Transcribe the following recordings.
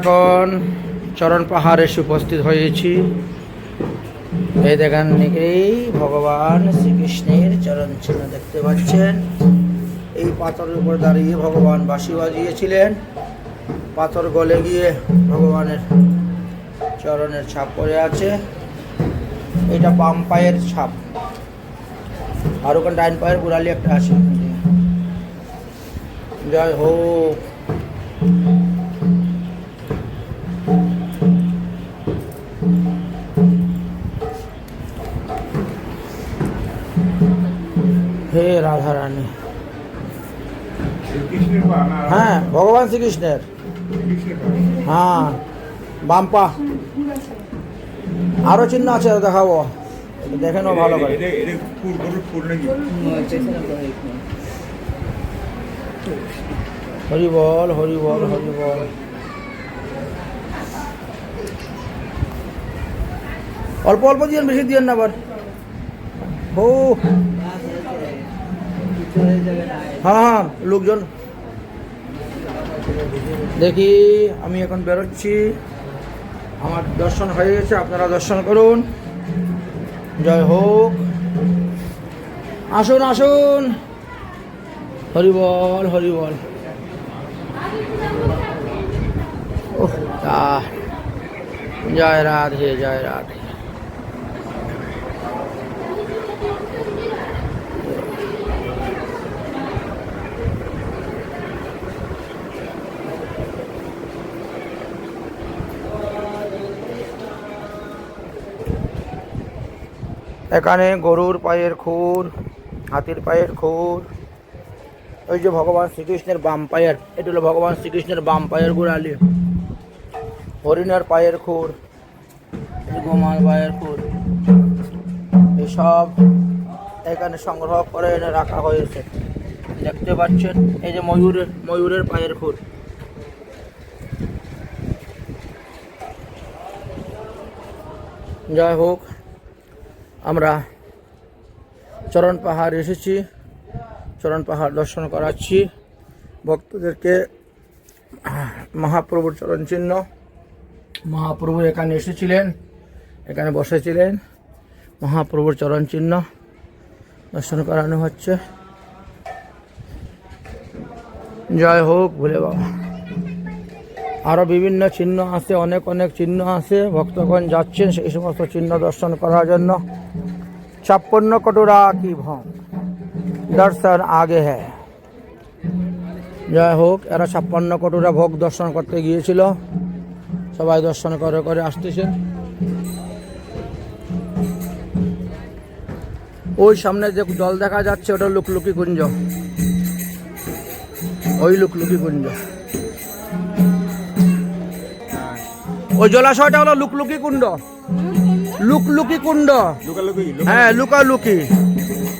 এখন চরণ পাহাড়ে এসে উপস্থিত হয়েছি। এই দেখেন এই ভগবান শ্রীকৃষ্ণের চরণ চিহ্ন দেখতে পাচ্ছেন। এই পাথরের উপর দাঁড়িয়ে ভগবান বাঁশি বাজিয়েছিলেন। পাথর গলে গিয়ে ভগবানের চরণের ছাপ পড়ে আছে। এটা বাম পায়ের ছাপ, আর ওখানে ডাইন পায়ের গোড়ালি একটা আছে। জয় হোক। হে রাধা রানী। হ্যাঁ, ভগবান শ্রীকৃষ্ণের। হ্যাঁ, বাম্পা আরো চিহ্ন আছে, দেখাবো, দেখে নাও ভালো করে। হরি বল, হরি বল, হরি বল। অল্প অল্প দিয়েন, বেশি দিয়েন না আবার। ও হ্যাঁ, লোকজন দেখি। আমি এখন বেরোচ্ছি, আমার দর্শন হয়ে গেছে, আপনারা দর্শন করুন। জয় হোক। আসুন আসুন, হরি বল, হরি বল। জয় রাধে, জয় রাধে। এখানে গরুর পায়ের খুর, হাতির পায়ের খুর। ওই যে ভগবান শ্রীকৃষ্ণের বাম পায়ের, এটা হলো ভগবান শ্রীকৃষ্ণের বাম পায়ের গোড়ালি। হরিণের পায়ের খুর, গোমার পায়ের খুর, এসব এখানে সংগ্রহ করে এনে রাখা হয়েছে। দেখতে পাচ্ছেন, এই যে ময়ূরের পায়ের খুর। জয় হোক। আমরা চরণ পাহাড় এসেছি, চরণ পাহাড় দর্শন করাচ্ছি ভক্তদেরকে। মহাপ্রভুর চরণ চিহ্ন, মহাপ্রভু এখানে এসেছিলেন, এখানে বসেছিলেন। মহাপ্রভুর চরণ চিহ্ন দর্শন করানো হচ্ছে। জয় হোক ভোলে বাবা। আরও বিভিন্ন চিহ্ন আছে, অনেক অনেক চিহ্ন আছে। ভক্তগণ যাচ্ছেন সেই সমস্ত চিহ্ন দর্শন করার জন্য। 56 कटोरा की भोग दर्शन आगे है। জয় হোক। এরা 56 কটোরা ভোগ দর্শন করতে গিয়েছিল, সবাই দর্শন করে করে আসতেছেন। ওই সামনে যে জল দেখা যাচ্ছে, ওটা লুকলুকি কুঞ্জ, ওই লুকলুকি কুঞ্জ। ওই জলাশয়টা হলো লুকলুকি কুণ্ড, লুকলুকি কুণ্ড। হ্যাঁ, লুকালুকি।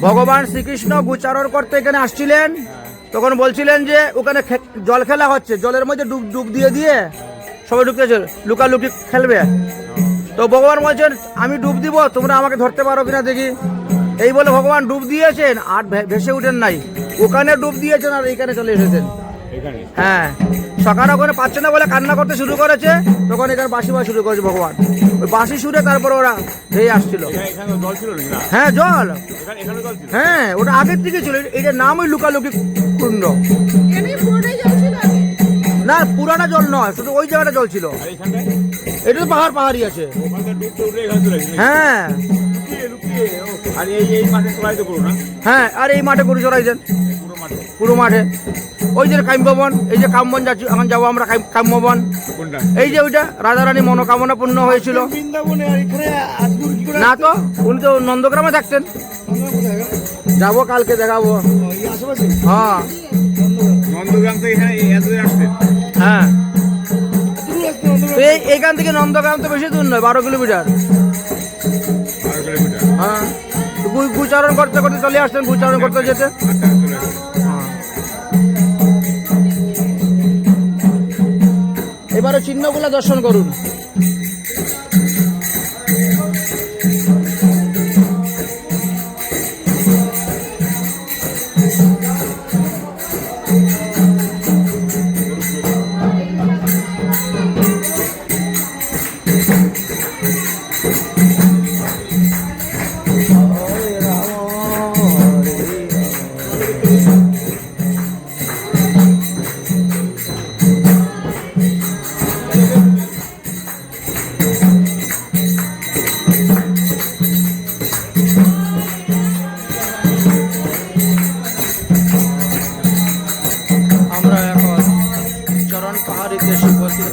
ভগবান শ্রীকৃষ্ণ গোচারণ করতে এখানে আসছিলেন, তখন বলছিলেন যে ওখানে জল খেলা হচ্ছে, জলের মধ্যে ডুব দিয়ে দিয়ে সবাই ঢুকতেছে, লুকালুকি খেলবে। তো ভগবান বলছেন আমি ডুব দিব, তোমরা আমাকে ধরতে পারো কিনা দেখি। এই বলে ভগবান ডুব দিয়েছেন, আর ভেসে উঠেন নাই। ওখানে ডুব দিয়েছেন আর এইখানে চলে এসেছেন। হ্যাঁ, সকালে ওখানে পাচ্ছে না বলে কান্না করতে শুরু করেছে, তখন এখানে বাঁশি বাজা শুরু করেছে ভগবান। ওই বাঁশি সুরে তারপরে ওরা ধেয়ে আসছিল। হ্যাঁ, জল। হ্যাঁ, ওটা আগের থেকে ছিল। এটার নাম ওই লুকালুকি কুণ্ড। না, পুরানা জল নয়, শুধু ওই জায়গাটা জল ছিল। এটা তো পাহাড়ি আছে। হ্যাঁ হ্যাঁ, আর এই মাঠে গরু চড়াই দেন, পুরো মাঠে। ওই যে কাম্যবন, এই যে কামবন যাচ্ছি, এখন যাবো আমরা কাম্যবন। এই যে ওইটা রাধারানী মনোকামনা পূর্ণ হয়েছিল। না তো, উনি তো নন্দগ্রামে থাকতেন। যাবো কালকে, দেখাবো। হ্যাঁ, হ্যাঁ, এইখান থেকে নন্দগ্রাম তো বেশি দূর নয়, 12 কিলোমিটার। হ্যাঁ, গুচারণ করতে করতে চলে আসতেন, গুচারণ করতে যেতে। এবারে চিহ্নগুলো দর্শন করুন।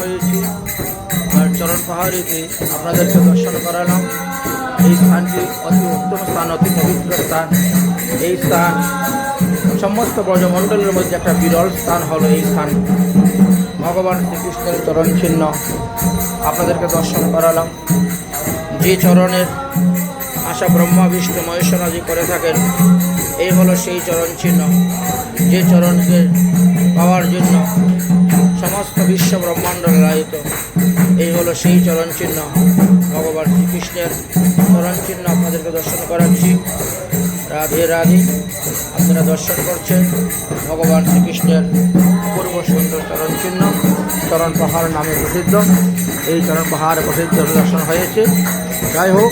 হয়েছি আর চরণ পাহাড়িতে আপনাদেরকে দর্শন করালাম। এই স্থানটি অতি উত্তম স্থান, অতি পবিত্র স্থান। এই স্থান সমস্ত ব্রজমণ্ডলের মধ্যে একটা বিরল স্থান হলো এই স্থান। ভগবান শ্রীকৃষ্ণের চরণ চিহ্ন আপনাদেরকে দর্শন করালাম। যে চরণের আশা ব্রহ্মা বিষ্ণু মহেশ্বরাদি করে থাকেন, এই হলো সেই চরণ চিহ্ন। যে চরণকে পাওয়ার জন্য সমস্ত বিশ্ব ব্রহ্মাণ্ড লালিত, এই হলো সেই চরণ চিহ্ন। ভগবান শ্রীকৃষ্ণের চরণ চিহ্ন আপনাদেরকে দর্শন করাচ্ছি। রাধে রাধে। আপনারা দর্শন করছেন ভগবান শ্রীকৃষ্ণের অপূর্ব সুন্দর চরণ চিহ্ন। চরণ পাহাড় নামে প্রসিদ্ধ। এই চরণ পাহাড় প্রসিদ্ধ দর্শন হয়েছে। যাই হোক,